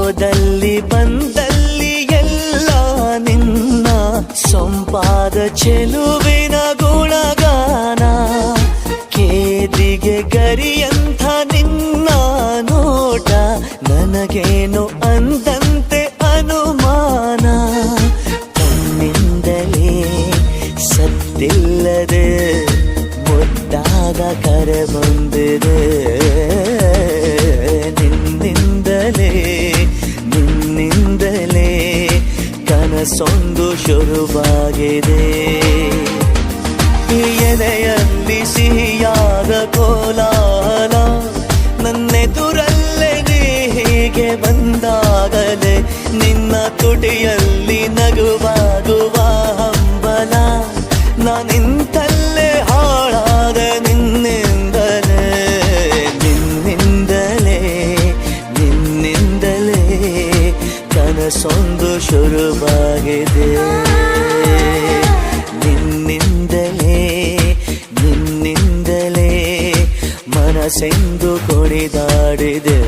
ಹೋದಲ್ಲಿ ಬಂದಲ್ಲಿ ಎಲ್ಲ ನಿನ್ನ ಸೊಂಪಾದ ಚೆಲುವಿನ ಗುಣಗಾನ. ಕೇದಿಗೆ ಗರಿಯಂಥ ನಿನ್ನ ನೋಟ ನನಗೇನು ಅಂದಂತೆ ಅನುಮಾನ. ತನ್ನಿಂದಲೇ ಸತ್ತಿಲ್ಲದೆ ಮುದ್ದಾದ ಕರೆ ಬಂದಿದೆ. ನಿನ್ನಿಂದಲೇ ಕನಸೊಂದು ಶುರುವಾಗಿದೆ. ಎದೆಯಲ್ಲಿ ಸಿಹಿಯಾದ ಕೋಲಾಹಲ ನನ್ನೆದುರಲ್ಲೇ ನೀ ಹೀಗೆ ಬಂದಾಗಲೇ ನಿನ್ನ ತುಟಿಯಲ್ಲಿ ನಗುವಾಗುವ ಹಂಬಲ. ನಾನಿಂತಲ್ಲೇ ಹಾಳಾದ ನಿನ್ನಿಂದಲೇ ಕನಸೊಂದು ಶುರುವಾಗಿದೆ. ನಿನ್ನಿಂದಲೇ ಮನಸ್ಸೆಂದು ಕುಣಿದಾಡಿದೆ.